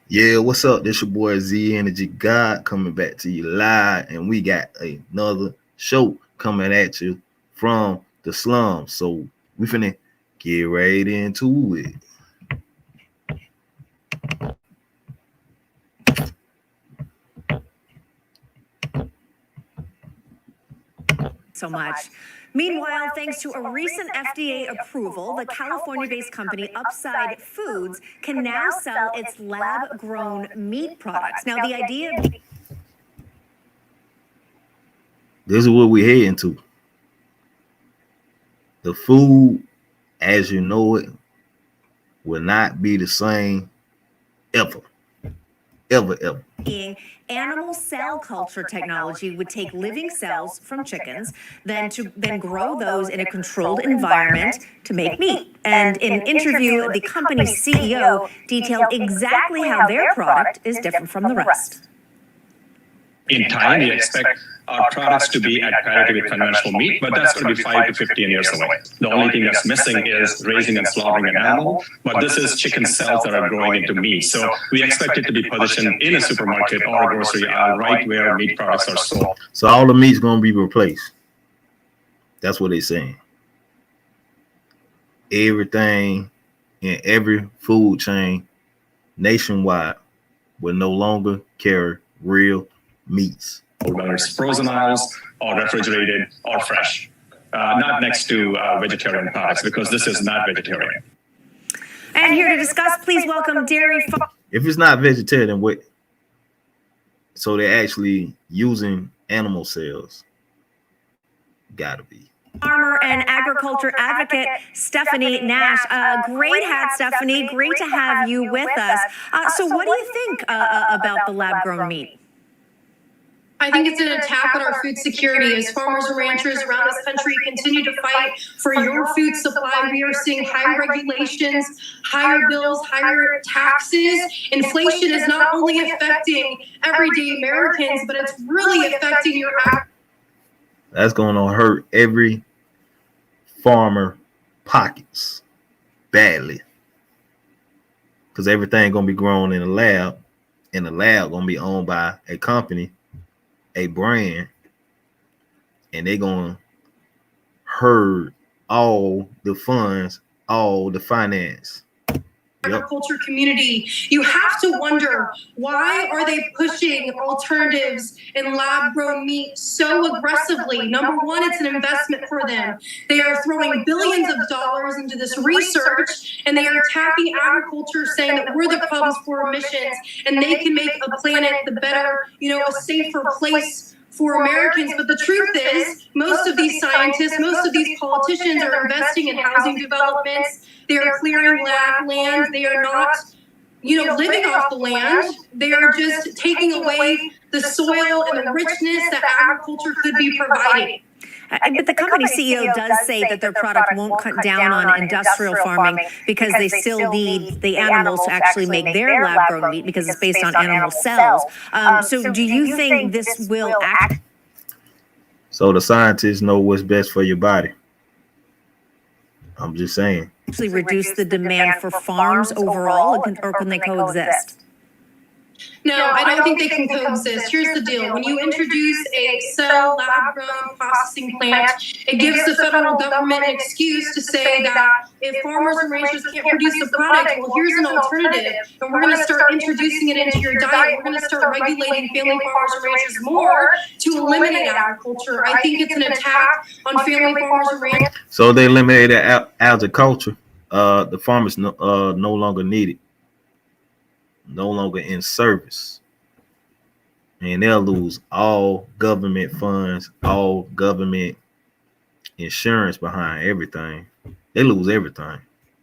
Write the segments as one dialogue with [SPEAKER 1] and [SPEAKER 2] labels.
[SPEAKER 1] Yeah, what's up? This your boy Z Energy God coming back to you live, and we got another show coming at you from the slums. So we finna get right into it.
[SPEAKER 2] So much. Meanwhile, thanks to a recent FDA approval, the California based company Upside Foods can now sell its lab grown meat products. Now, the idea.
[SPEAKER 1] This is what we heading to. The food, as you know it, will not be the same ever. Ever.
[SPEAKER 2] Being animal cell culture technology would take living cells from chickens, then grow those in a controlled environment to make meat. And in an interview, the company's CEO detailed exactly how their product is different from the rest.
[SPEAKER 3] In time, we expect our products to be at parity with conventional meat, but that's going to be 5 to 15 years away. The only thing that's missing is raising and slaughtering an animal, but this is chicken cells that are growing into meat. So we expect it to be positioned in a supermarket or a grocery aisle right where meat products are sold.
[SPEAKER 1] So all the meat's gonna be replaced. That's what they're saying. Everything in every food chain nationwide will no longer carry real meats.
[SPEAKER 3] Whether it's frozen aisles or refrigerated or fresh, not next to vegetarian products, because this is not vegetarian.
[SPEAKER 2] And here to discuss, please welcome dairy.
[SPEAKER 1] If it's not vegetarian, what? So they're actually using animal cells. Gotta be.
[SPEAKER 2] Farmer and agriculture advocate Stephanie Nash. Great hat, Stephanie. Great to have you with us. So what do you think about the lab-grown meat?
[SPEAKER 4] I think it's an attack on our food security. As farmers and ranchers around this country continue to fight for your food supply, we are seeing higher regulations, higher bills, higher taxes. Inflation is not only affecting everyday Americans, but it's really affecting your.
[SPEAKER 1] That's going to hurt every farmer pockets badly, because everything going to be grown in a lab, and the lab going to be owned by a company, a brand, and they're going to herd all the funds, all the finance.
[SPEAKER 4] Agriculture community, you have to wonder, why are they pushing alternatives in lab-grown meat so aggressively? Number one, it's an investment for them. They are throwing billions of dollars into this research, and they are attacking agriculture, saying that we're the cause for emissions, and they can make a planet the better, a safer place for Americans. But the truth is, most of these scientists, most of these politicians are investing in housing developments. They are clearing land. They are not, living off the land. They are just taking away the soil and the richness that agriculture could be providing.
[SPEAKER 2] But the company CEO does say that their product won't cut down on industrial farming because they still need the animals to actually make their lab-grown meat, because it's based on animal cells. So do you think this will act?
[SPEAKER 1] So the scientists know what's best for your body. I'm just saying.
[SPEAKER 2] Actually reduce the demand for farms overall, or can they coexist?
[SPEAKER 4] No, I don't think they can coexist. Here's the deal. When you introduce a cell lab-grown processing plant, it gives the federal government an excuse to say that if farmers and ranchers can't produce the product, well, here's an alternative, and we're going to start introducing it into your diet. We're going to start regulating family farmers and ranchers more to eliminate agriculture. I think it's an attack on family farmers and ranchers.
[SPEAKER 1] So they eliminated agriculture. The farmers no longer needed. No longer in service, and they'll lose all government funds, all government insurance behind everything. They lose everything.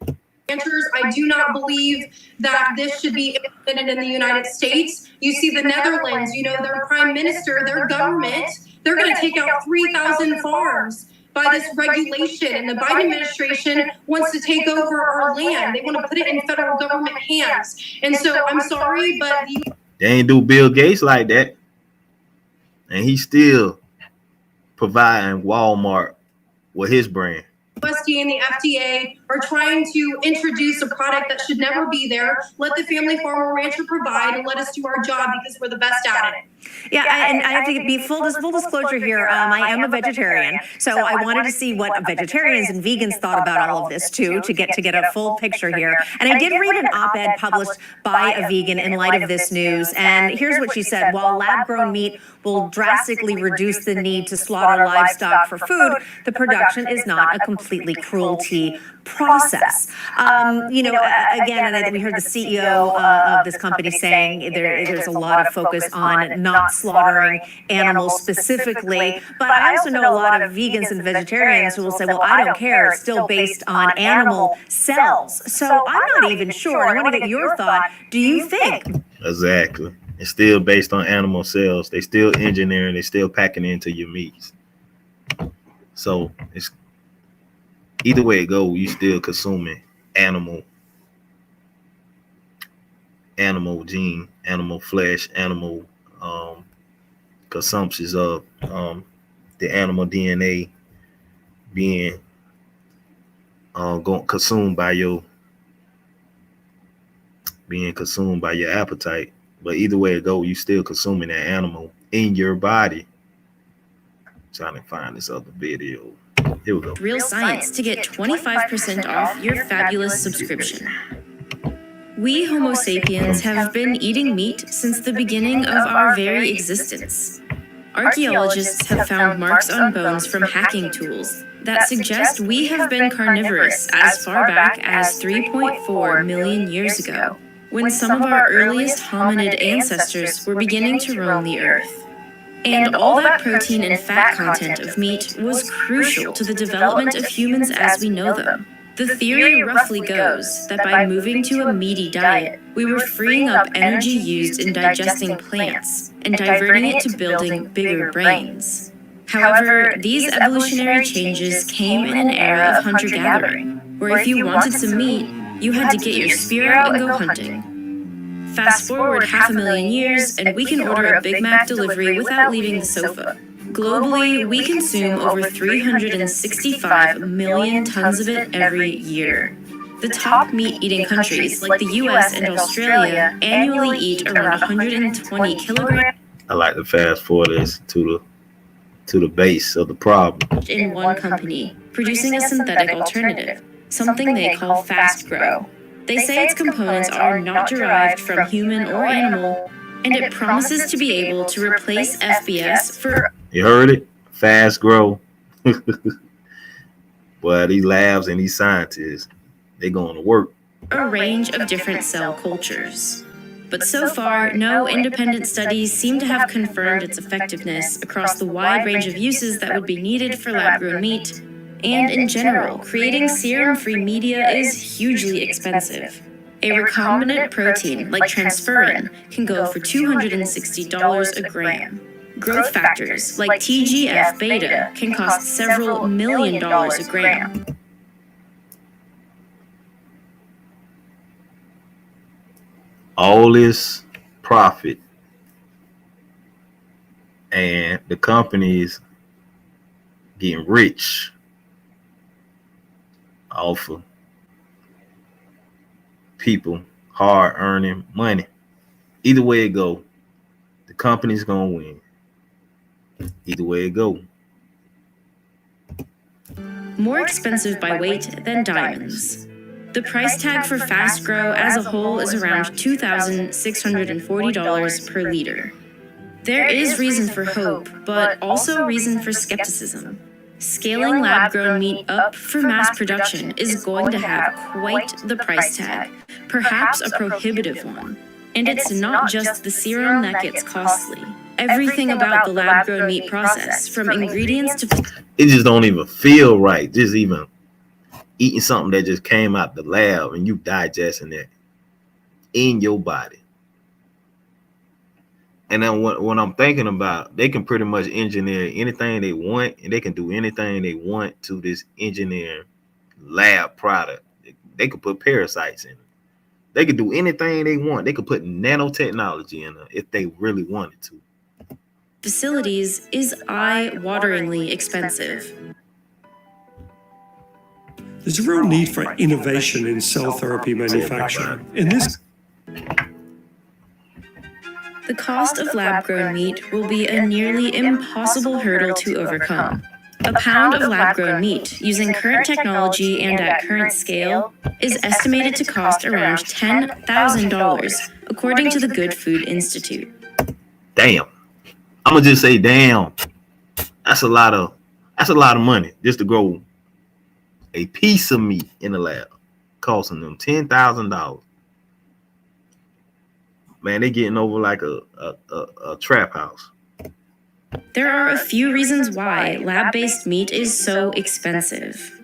[SPEAKER 4] I do not believe that this should be implemented in the United States. You see the Netherlands, their prime minister, their government, they're going to take out 3,000 farms by this regulation, and the Biden administration wants to take over our land. They want to put it in federal government hands. And so I'm sorry, but
[SPEAKER 1] they ain't do Bill Gates like that, and he's still providing Walmart with his brand.
[SPEAKER 4] USDA and the FDA are trying to introduce a product that should never be there. Let the family farmer rancher provide and let us do our job because we're the best at it.
[SPEAKER 2] Yeah, and I have to be full disclosure here. I am a vegetarian, so I wanted to see what vegetarians and vegans thought about all of this too, to get a full picture here. And I did read an op-ed published by a vegan in light of this news, and here's what she said: while lab-grown meat will drastically reduce the need to slaughter livestock for food, the production is not a completely cruelty process. Again, and we heard the CEO of this company saying there's a lot of focus on not slaughtering animals specifically, but I also know a lot of vegans and vegetarians who will say, well, I don't care, it's still based on animal cells. So I'm not even sure. I want to get your thought. Do you think?
[SPEAKER 1] Exactly. It's still based on animal cells. They still engineering, they still packing into your meats. So it's either way it go, you still consuming animal gene, animal flesh, animal consumptions of the animal DNA being consumed by your appetite. But either way it go, you still consuming that animal in your body. Trying to find this other video. Here we go.
[SPEAKER 5] Real Science to get 25% off your fabulous subscription. We Homo sapiens have been eating meat since the beginning of our very existence. Archaeologists have found marks on bones from hacking tools that suggest we have been carnivorous as far back as 3.4 million years ago, when some of our earliest hominid ancestors were beginning to roam the earth. And all that protein and fat content of meat was crucial to the development of humans as we know them. The theory roughly goes that by moving to a meaty diet, we were freeing up energy used in digesting plants and diverting it to building bigger brains. However, these evolutionary changes came in an era of hunter-gathering, where if you wanted some meat, you had to get your spear out and go hunting. Fast forward 500,000 years, and we can order a Big Mac delivery without leaving the sofa. Globally, we consume over 365 million tons of it every year. The top meat-eating countries, like the US and Australia, annually eat around 120 kilograms.
[SPEAKER 1] I like to fast forward this to the base of the problem.
[SPEAKER 5] In one company, producing a synthetic alternative, something they call Fast Grow. They say its components are not derived from human or animal, and it promises to be able to replace FBS for...
[SPEAKER 1] You heard it? Fast Grow. Boy, these labs and these scientists, they going to work.
[SPEAKER 5] A range of different cell cultures. But so far, no independent studies seem to have confirmed its effectiveness across the wide range of uses that would be needed for lab-grown meat. And in general, creating serum-free media is hugely expensive. A recombinant protein like transferrin can go for $260 a gram. Growth factors like TGF-beta can cost several $1 million a gram.
[SPEAKER 1] All this profit and the companies getting rich off of people hard earning money. Either way it go, the company's gonna win. Either way it go.
[SPEAKER 5] More expensive by weight than diamonds. The price tag for Fast Grow as a whole is around $2,640 per liter. There is reason for hope, but also reason for skepticism. Scaling lab-grown meat up for mass production is going to have quite the price tag, perhaps a prohibitive one. And it's not just the serum that gets costly. Everything about the lab-grown meat process, from ingredients to...
[SPEAKER 1] It just don't even feel right. Just even eating something that just came out the lab and you digesting it in your body. And then when I'm thinking about, they can pretty much engineer anything they want, and they can do anything they want to this engineered lab product. They could put parasites in it. They could do anything they want. They could put nanotechnology in it if they really wanted to.
[SPEAKER 5] Facilities is eye-wateringly expensive.
[SPEAKER 6] There's a real need for innovation in cell therapy manufacturing. In this,
[SPEAKER 5] The cost of lab-grown meat will be a nearly impossible hurdle to overcome. A pound of lab-grown meat, using current technology and at current scale, is estimated to cost around $10,000, according to the Good Food Institute.
[SPEAKER 1] Damn. I'm gonna just say, damn. That's a lot of money just to grow a piece of meat in the lab, costing them $10,000. Man, they getting over like a trap house.
[SPEAKER 5] There are a few reasons why lab-based meat is so expensive.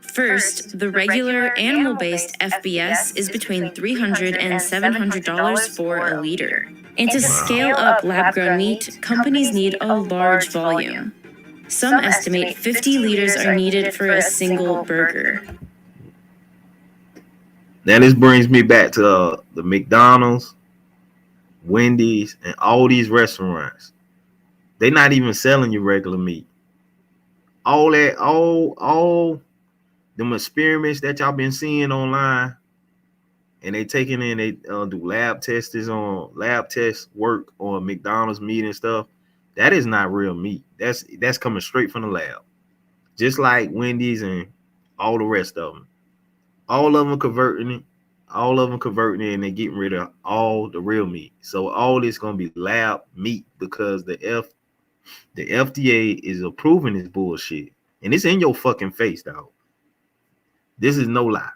[SPEAKER 5] First, the regular animal-based FBS is between $300 and $700 for a liter. And to scale up lab-grown meat, companies need a large volume. Some estimate 50 liters are needed for a single burger.
[SPEAKER 1] Now this brings me back to the McDonald's, Wendy's, and all these restaurants. They're not even selling you regular meat. All them experiments that y'all been seeing online, and they taking in, they do lab test work on McDonald's meat and stuff. That is not real meat. That's coming straight from the lab. Just like Wendy's and all the rest of them. All of them converting it. All of them converting it, and they're getting rid of all the real meat. So all this gonna be lab meat because the FDA is approving this bullshit, and it's in your fucking face, dog. This is no lie.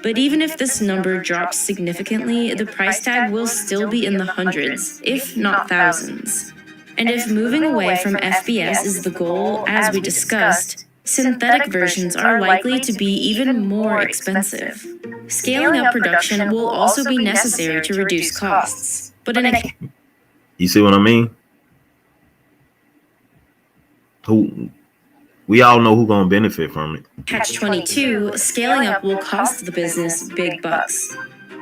[SPEAKER 5] But even if this number drops significantly, the price tag will still be in the hundreds, if not thousands. And if moving away from FBS is the goal, as we discussed, synthetic versions are likely to be even more expensive. Scaling up production will also be necessary to reduce costs. But
[SPEAKER 1] you see what I mean? We all know who's gonna benefit from it.
[SPEAKER 5] Catch-22, scaling up will cost the business big bucks.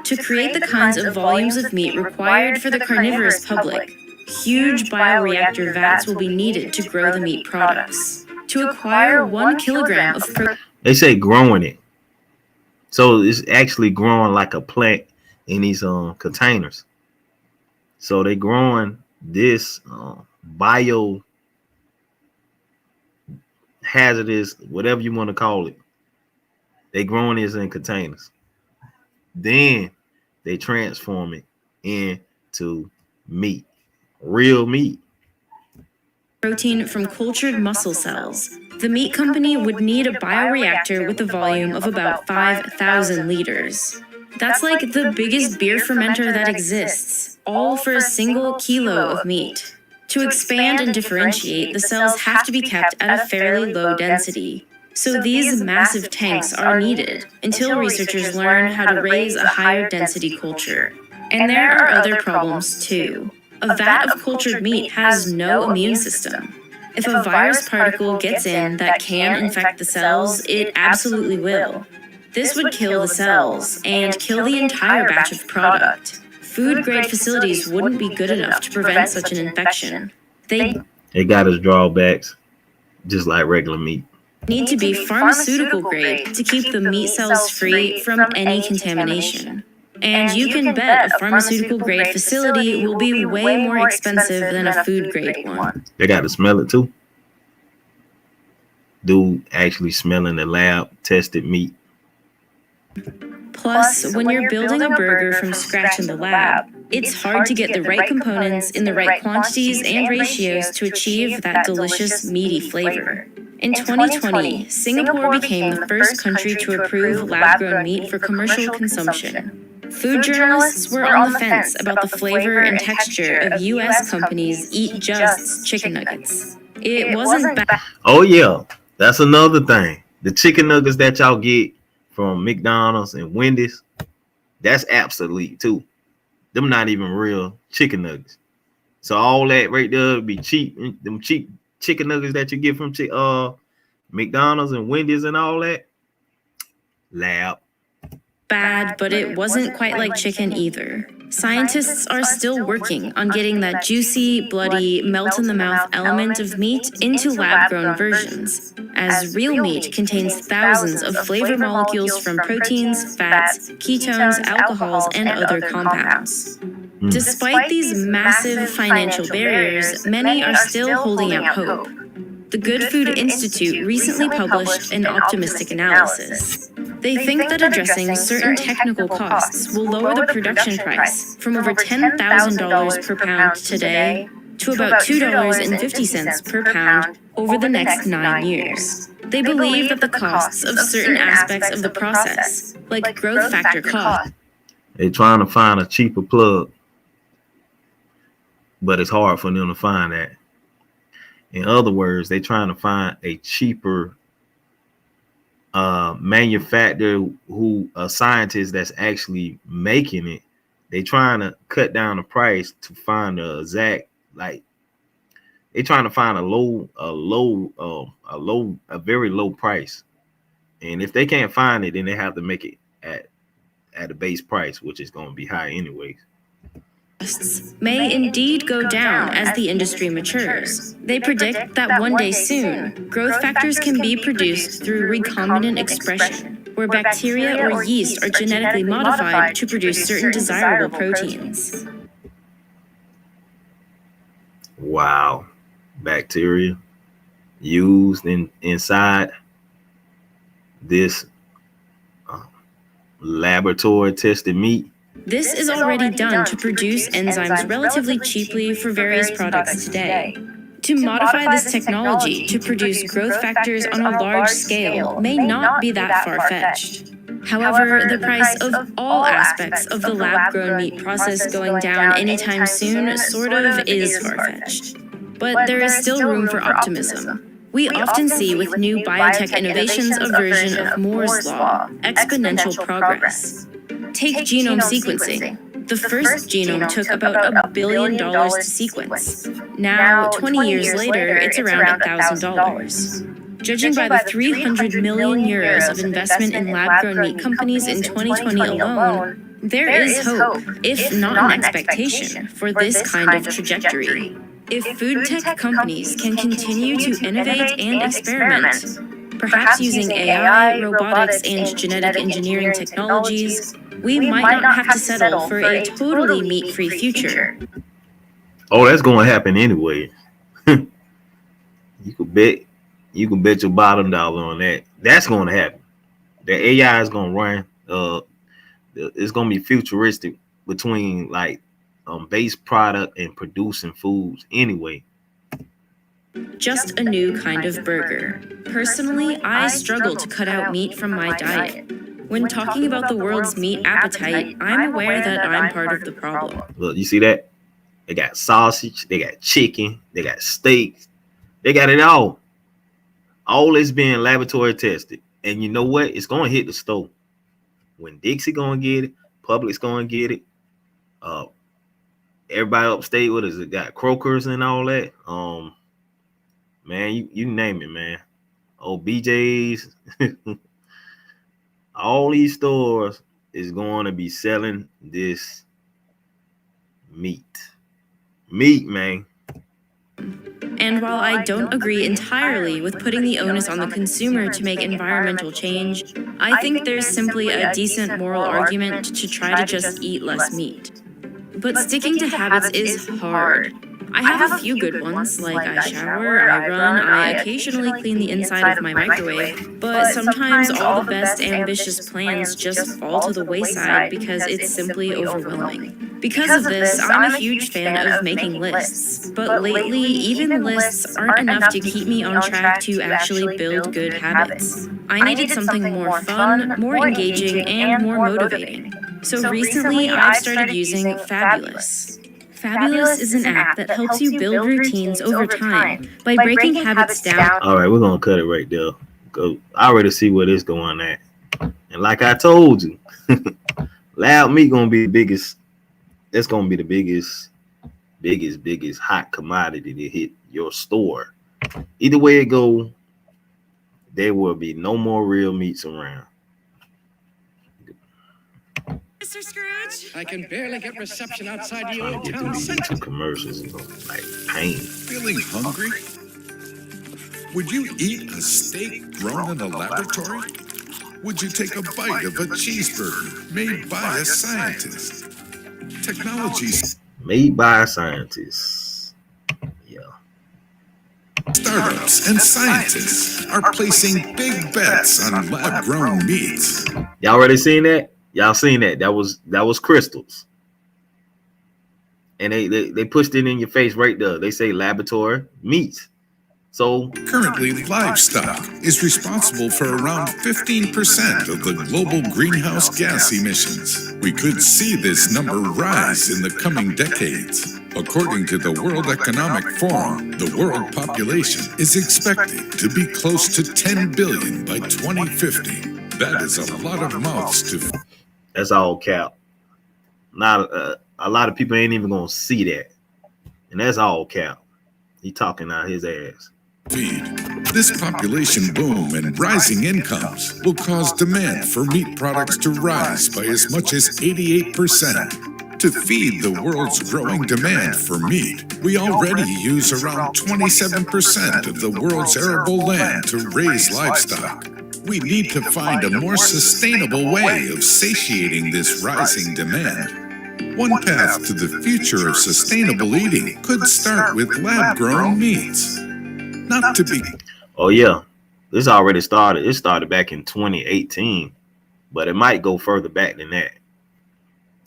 [SPEAKER 5] To create the kinds of volumes of meat required for the carnivorous public, huge bioreactor vats will be needed to grow the meat products. To acquire 1 kilogram of
[SPEAKER 1] they say growing it. So it's actually growing like a plant in these containers. So they growing this bio hazardous, whatever you want to call it. They growing this in containers. Then they transform it into meat, real meat.
[SPEAKER 5] Protein from cultured muscle cells. The meat company would need a bioreactor with a volume of about 5,000 liters. That's like the biggest beer fermenter that exists, all for a single kilo of meat. To expand and differentiate, the cells have to be kept at a fairly low density. So these massive tanks are needed until researchers learn how to raise a higher density culture. And there are other problems too. A vat of cultured meat has no immune system. If a virus particle gets in that can infect the cells, it absolutely will. This would kill the cells and kill the entire batch of product. Food-grade facilities wouldn't be good enough to prevent such an infection. They
[SPEAKER 1] got its drawbacks, just like regular meat.
[SPEAKER 5] Need to be pharmaceutical grade to keep the meat cells free from any contamination. And you can bet a pharmaceutical grade facility will be way more expensive than a food grade one.
[SPEAKER 1] They got to smell it too. Dude actually smelling the lab tested meat.
[SPEAKER 5] Plus, when you're building a burger from scratch in the lab, it's hard to get the right components in the right quantities and ratios to achieve that delicious meaty flavor. In 2020, Singapore became the first country to approve lab-grown meat for commercial consumption. Food journalists were on the fence about the flavor and texture of U.S. companies' Eat Just's chicken nuggets. It wasn't bad.
[SPEAKER 1] Oh yeah, that's another thing. The chicken nuggets that y'all get from McDonald's and Wendy's, that's obsolete too. Them not even real chicken nuggets. So all that right there would be cheap. Them cheap chicken nuggets that you get from McDonald's and Wendy's and all that, lab.
[SPEAKER 5] Bad, but it wasn't quite like chicken either. Scientists are still working on getting that juicy, bloody, melt-in-the-mouth element of meat into lab-grown versions, as real meat contains thousands of flavor molecules from proteins, fats, ketones, alcohols, and other compounds. Despite these massive financial barriers, many are still holding out hope. The Good Food Institute recently published an optimistic analysis. They think that addressing certain technical costs will lower the production price from over $10,000 per pound today to about $2.50 per pound over the next 9 years. They believe that the costs of certain aspects of the process, like growth factor costs,
[SPEAKER 1] They're trying to find a cheaper plug, but it's hard for them to find that. In other words, they're trying to find a cheaper manufacturer a scientist that's actually making it. They're trying to cut down the price to find the exact, like, they're trying to find a very low price. And if they can't find it, then they have to make it at a base price, which is going to be high anyways.
[SPEAKER 5] may indeed go down as the industry matures. They predict that one day soon, growth factors can be produced through recombinant expression, where bacteria or yeast are genetically modified to produce certain desirable proteins.
[SPEAKER 1] Wow. Bacteria used inside this laboratory tested meat.
[SPEAKER 5] This is already done to produce enzymes relatively cheaply for various products today. To modify this technology to produce growth factors on a large scale may not be that far-fetched. However, the price of all aspects of the lab-grown meat process going down anytime soon sort of is far-fetched. But there is still room for optimism. We often see with new biotech innovations a version of Moore's Law, exponential progress. Take genome sequencing. The first genome took about $1 billion to sequence. Now, 20 years later, it's around $1,000. Judging by the 300 million euros of investment in lab-grown meat companies in 2020 alone, there is hope, if not an expectation, for this kind of trajectory. If food tech companies can continue to innovate and experiment, perhaps using AI, robotics, and genetic engineering technologies, we might not have to settle for a totally meat-free future.
[SPEAKER 1] Oh, that's going to happen anyway. You can bet your bottom dollar on that. That's going to happen. The AI is going to run. It's going to be futuristic between like base product and producing foods anyway.
[SPEAKER 5] Just a new kind of burger. Personally, I struggle to cut out meat from my diet. When talking about the world's meat appetite, I'm aware that I'm part of the problem.
[SPEAKER 1] Look, you see that? They got sausage, they got chicken, they got steaks, they got it all. All is being laboratory tested. And you know what? It's going to hit the store. When Dixie going to get it, Publix going to get it. Everybody upstate, what is it? Got Kroger's and all that. Man, you name it, man. Oh, BJ's. All these stores is going to be selling this meat. Meat, man.
[SPEAKER 5] And while I don't agree entirely with putting the onus on the consumer to make environmental change, I think there's simply a decent moral argument to try to just eat less meat. But sticking to habits is hard. I have a few good ones, like I shower, I run, I occasionally clean the inside of my microwave, but sometimes all the best ambitious plans just fall to the wayside because it's simply overwhelming. Because of this, I'm a huge fan of making lists, but lately, even lists aren't enough to keep me on track to actually build good habits. I needed something more fun, more engaging, and more motivating. So recently, I've started using Fabulous. Fabulous is an app that helps you build routines over time by breaking habits down.
[SPEAKER 1] All right, we're going to cut it right there. I already see where this going at. And like I told you, lab meat going to be the biggest. That's going to be the biggest hot commodity to hit your store. Either way it go, there will be no more real meats around.
[SPEAKER 5] Mr. Scrooge?
[SPEAKER 7] I can barely get reception outside the old
[SPEAKER 1] Get
[SPEAKER 7] town
[SPEAKER 1] these
[SPEAKER 7] center.
[SPEAKER 1] YouTube commercials, like pain.
[SPEAKER 8] Feeling hungry? Would you eat a steak grown in a laboratory? Would you take a bite of a cheeseburger made by a scientist? Technologies.
[SPEAKER 1] Made by scientists. Yeah.
[SPEAKER 8] Startups and scientists are placing big bets on lab-grown meats.
[SPEAKER 1] Y'all already seen that? Y'all seen that? That was crystals. And they pushed it in your face right there. They say laboratory meats. So
[SPEAKER 8] Currently, livestock is responsible for around 15% of the global greenhouse gas emissions. We could see this number rise in the coming decades. According to the World Economic Forum, the world population is expected to be close to 10 billion by 2050. That is a lot of mouths to feed.
[SPEAKER 1] that's all cap. Not a lot of people ain't even gonna see that. And that's all cap. He talking out his ass.
[SPEAKER 8] This population boom and rising incomes will cause demand for meat products to rise by as much as 88%. To feed the world's growing demand for meat, we already use around 27% of the world's arable land to raise livestock. We need to find a more sustainable way of satiating this rising demand. One path to the future of sustainable eating could start with lab-grown meats. Not to be
[SPEAKER 1] Oh yeah, this already started. It started back in 2018, but it might go further back than that.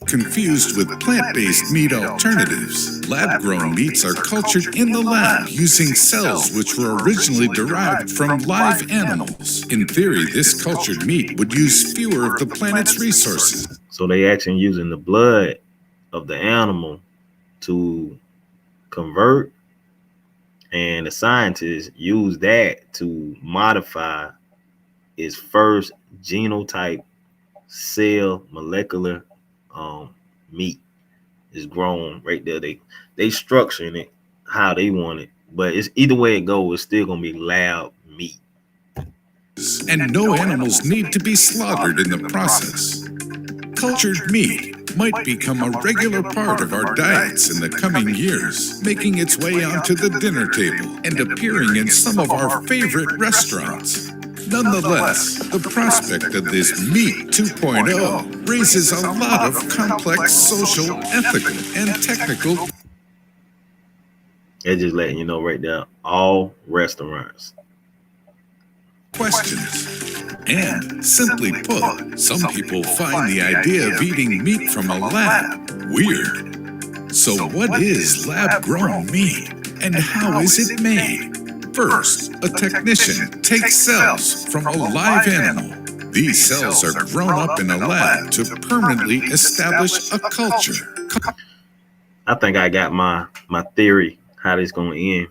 [SPEAKER 8] confused with plant-based meat alternatives. Lab-grown meats are cultured in the lab using cells which were originally derived from live animals. In theory, this cultured meat would use fewer of the planet's resources.
[SPEAKER 1] So they actually using the blood of the animal to convert, and the scientists use that to modify its first genotype cell molecular meat is grown right there. They structuring it how they want it, but it's either way it goes, it's still gonna be lab meat.
[SPEAKER 8] And no animals need to be slaughtered in the process. Cultured meat might become a regular part of our diets in the coming years, making its way onto the dinner table and appearing in some of our favorite restaurants. Nonetheless, the prospect of this Meat 2.0 raises a lot of complex social, ethical, and technical
[SPEAKER 1] They're just letting you know right there, all restaurants.
[SPEAKER 8] questions. And simply put, some people find the idea of eating meat from a lab weird. So what is lab-grown meat, and how is it made? First, a technician takes cells from a live animal. These cells are grown up in a lab to permanently establish a culture.
[SPEAKER 1] I think I got my theory how this gonna end.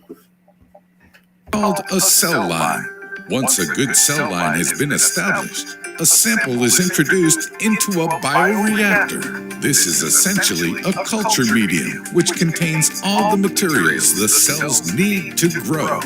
[SPEAKER 8] Called a cell line. Once a good cell line has been established, a sample is introduced into a bioreactor. This is essentially a culture medium, which contains all the materials the cells need to grow.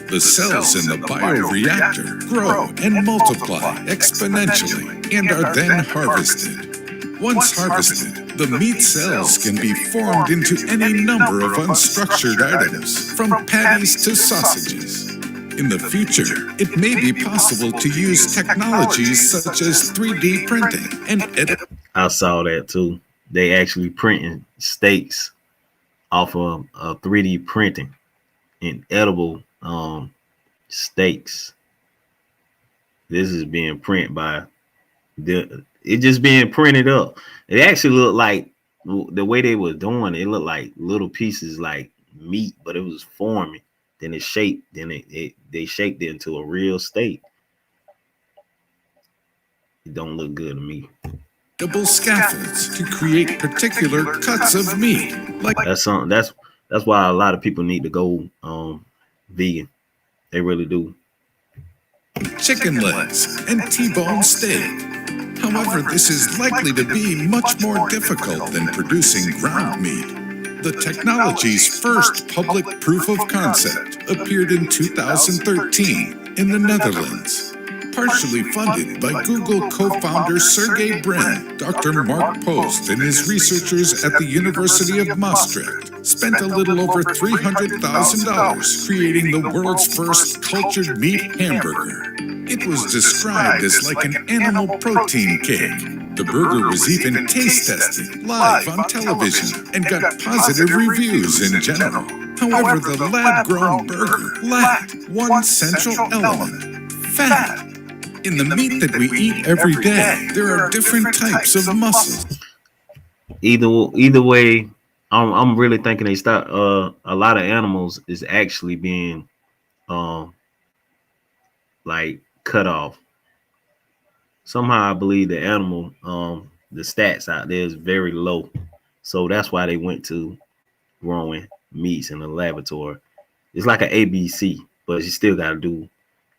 [SPEAKER 8] The cells in the bioreactor grow and multiply exponentially and are then harvested. Once harvested, the meat cells can be formed into any number of unstructured items, from patties to sausages. In the future, it may be possible to use technologies such as 3D printing and
[SPEAKER 1] I saw that too. They actually printing steaks off of 3D printing in edible steaks. This is being printed by it just being printed up. It actually looked like the way they were doing it looked like little pieces like meat, but it was forming. Then it shaped. Then they shaped it into a real steak. It don't look good to me.
[SPEAKER 8] double scaffolds to create particular cuts of meat. Like
[SPEAKER 1] That's something. That's why a lot of people need to go vegan. They really do.
[SPEAKER 8] chicken legs and T-bone steak. However, this is likely to be much more difficult than producing ground meat. The technology's first public proof of concept appeared in 2013 in the Netherlands. partially funded by Google co-founder Sergey Brin. Dr. Mark Post and his researchers at the University of Maastricht spent a little over $300,000 creating the world's first cultured meat hamburger. It was described as like an animal protein cake. The burger was even taste tested live on television and got positive reviews in general. However, the lab-grown burger lacked one central element: fat. In the meat that we eat every day, there are different types of muscles.
[SPEAKER 1] Either way, I'm really thinking they start. A lot of animals is actually being, like cut off. Somehow I believe the animal, the stats out there is very low, so that's why they went to growing meats in the laboratory. It's like an ABC, but you still got to do.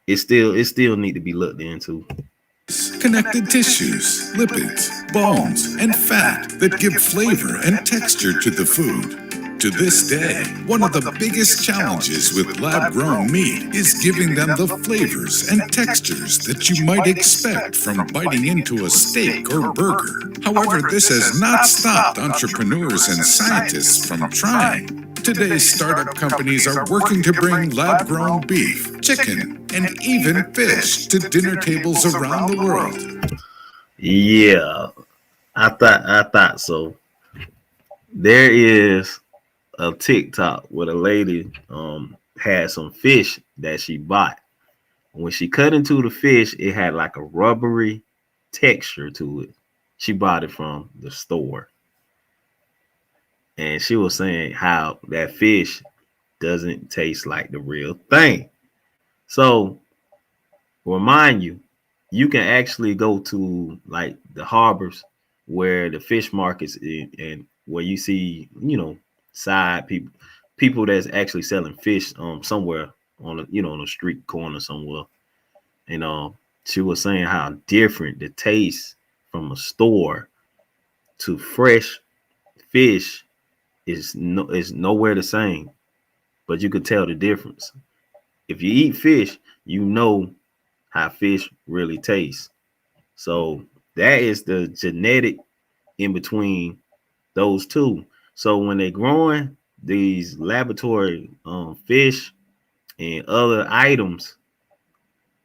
[SPEAKER 1] It still need to be looked into.
[SPEAKER 8] Connected tissues, lipids, bones, and fat that give flavor and texture to the food. To this day, one of the biggest challenges with lab-grown meat is giving them the flavors and textures that you might expect from biting into a steak or burger. However, this has not stopped entrepreneurs and scientists from trying. Today's startup companies are working to bring lab-grown beef, chicken, and even fish to dinner tables around the world.
[SPEAKER 1] Yeah, I thought so. There is a TikTok where a lady had some fish that she bought. When she cut into the fish, it had like a rubbery texture to it. She bought it from the store. And she was saying how that fish doesn't taste like the real thing. So, remind you, you can actually go to like the harbors where the fish markets and where you see, side people that's actually selling fish somewhere on on a street corner somewhere. And she was saying how different the taste from a store to fresh fish is nowhere the same, but you could tell the difference. If you eat fish, you know how fish really tastes. So that is the genetic in between those two. So when they're growing these laboratory fish and other items,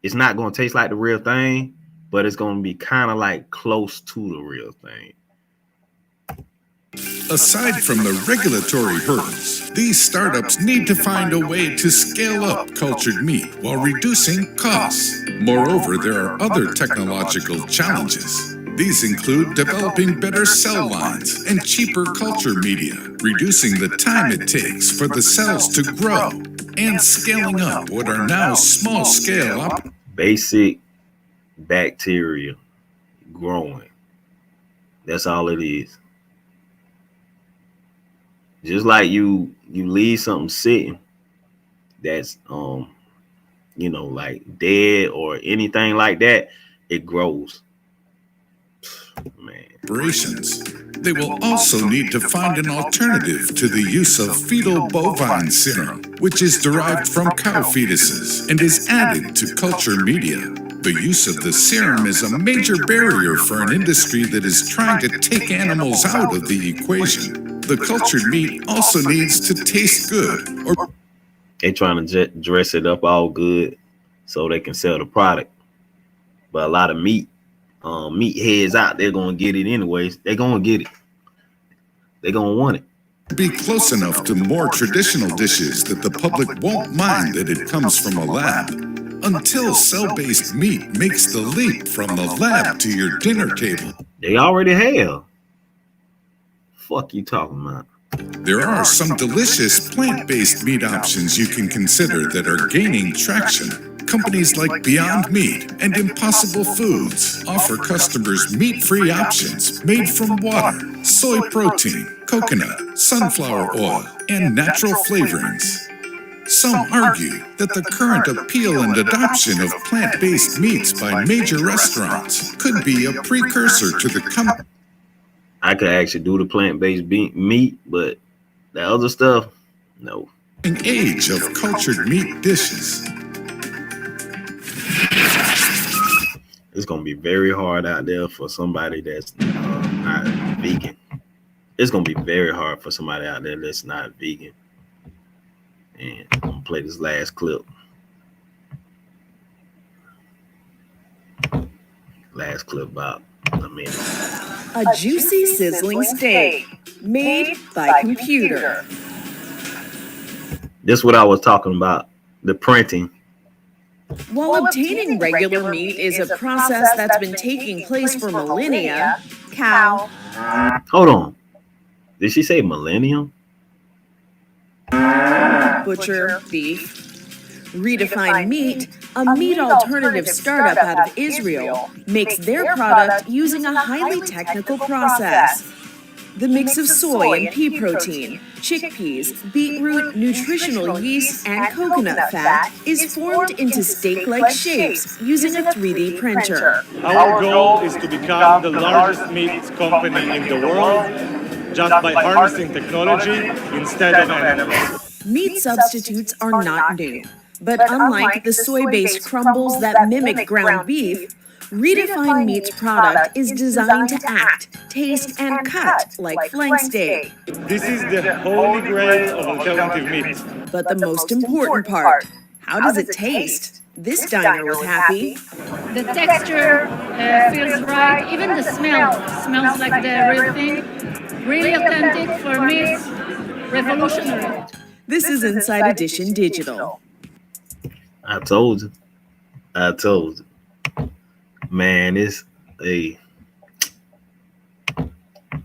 [SPEAKER 1] it's not going to taste like the real thing, but it's going to be kind of like close to the real thing.
[SPEAKER 8] Aside from the regulatory hurdles, these startups need to find a way to scale up cultured meat while reducing costs. Moreover, there are other technological challenges. These include developing better cell lines and cheaper culture media, reducing the time it takes for the cells to grow, and scaling up what are now small-scale
[SPEAKER 1] basic bacteria growing. That's all it is. Just like you leave something sitting that's like dead or anything like that, it grows. Man.
[SPEAKER 8] Operations. They will also need to find an alternative to the use of fetal bovine serum, which is derived from cow fetuses and is added to culture media. The use of the serum is a major barrier for an industry that is trying to take animals out of the equation. The cultured meat also needs to taste good.
[SPEAKER 1] They're trying to dress it up all good so they can sell the product. But a lot of meat heads out, they're going to get it anyways. They're going to get it. They're going to want it.
[SPEAKER 8] Be close enough to more traditional dishes that the public won't mind that it comes from a lab. Until cell-based meat makes the leap from the lab to your dinner table.
[SPEAKER 1] They already have. Fuck you talking about?
[SPEAKER 8] There are some delicious plant-based meat options you can consider that are gaining traction. Companies like Beyond Meat and Impossible Foods offer customers meat-free options made from water, soy protein, coconut, sunflower oil, and natural flavorings. Some argue that the current appeal and adoption of plant-based meats by major restaurants could be a precursor to the
[SPEAKER 1] I could actually do the plant-based meat, but the other stuff, no.
[SPEAKER 8] Age of cultured meat dishes.
[SPEAKER 1] It's gonna be very hard out there for somebody that's not vegan. It's gonna be very hard for somebody out there that's not vegan. And I'm gonna play this last clip. Last clip about a minute.
[SPEAKER 9] A juicy, sizzling steak made by computer.
[SPEAKER 1] This is what I was talking about, the printing.
[SPEAKER 9] While obtaining regular meat is a process that's been taking place for millennia, cow,
[SPEAKER 1] Hold on. Did she say millennium?
[SPEAKER 9] butcher, beef, Redefine Meat, a meat alternative startup out of Israel, makes their product using a highly technical process. The mix of soy and pea protein, chickpeas, beetroot, nutritional yeast, and coconut fat is formed into steak-like shapes using a 3D printer.
[SPEAKER 10] Our goal is to become the largest meat company in the world just by harnessing technology instead of animals.
[SPEAKER 9] Meat substitutes are not new, but unlike the soy-based crumbles that mimic ground beef, Redefine Meat's product is designed to act, taste, and cut like flank steak.
[SPEAKER 10] This is the holy grail of alternative meat.
[SPEAKER 9] But the most important part, how does it taste? This diner was happy.
[SPEAKER 11] The texture feels right. Even the smell smells like the real thing. Really authentic. For me, it's revolutionary.
[SPEAKER 9] This is Inside Edition Digital.
[SPEAKER 1] I told you. Man, it's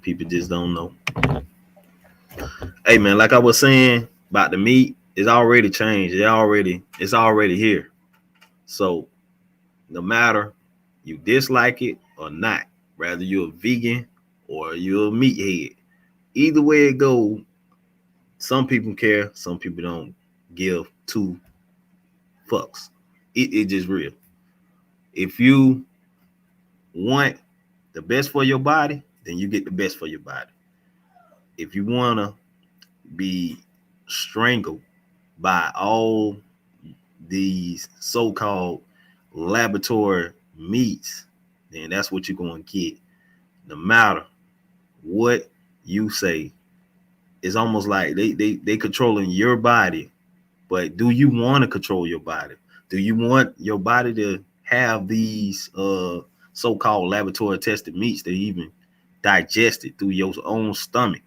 [SPEAKER 1] people just don't know. Hey man, like I was saying about the meat, it's already changed. It's already here. So no matter you dislike it or not, whether you're a vegan or you're a meathead, either way it goes, some people care, some people don't give two fucks. It just real. If you want the best for your body, then you get the best for your body. If you want to be strangled by all these so-called laboratory meats, then that's what you're going to get. No matter what you say, it's almost like they controlling your body. But do you want to control your body? Do you want your body to have these so-called laboratory tested meats that even digested through your own stomach?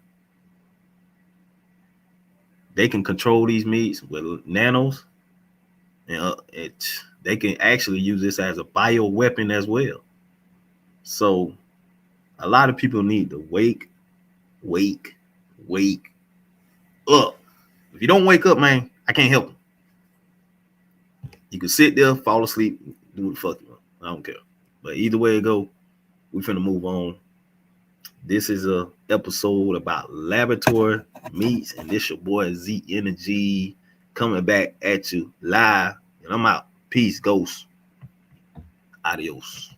[SPEAKER 1] They can control these meats with nanos, and they can actually use this as a bioweapon as well. So a lot of people need to wake up. If you don't wake up, man, I can't help them. You can sit there, fall asleep, do what the fuck you want. I don't care. But either way it go, we finna move on. This is a episode about laboratory meats, and this your boy Z Energy coming back at you live. And I'm out. Peace, ghosts. Adios.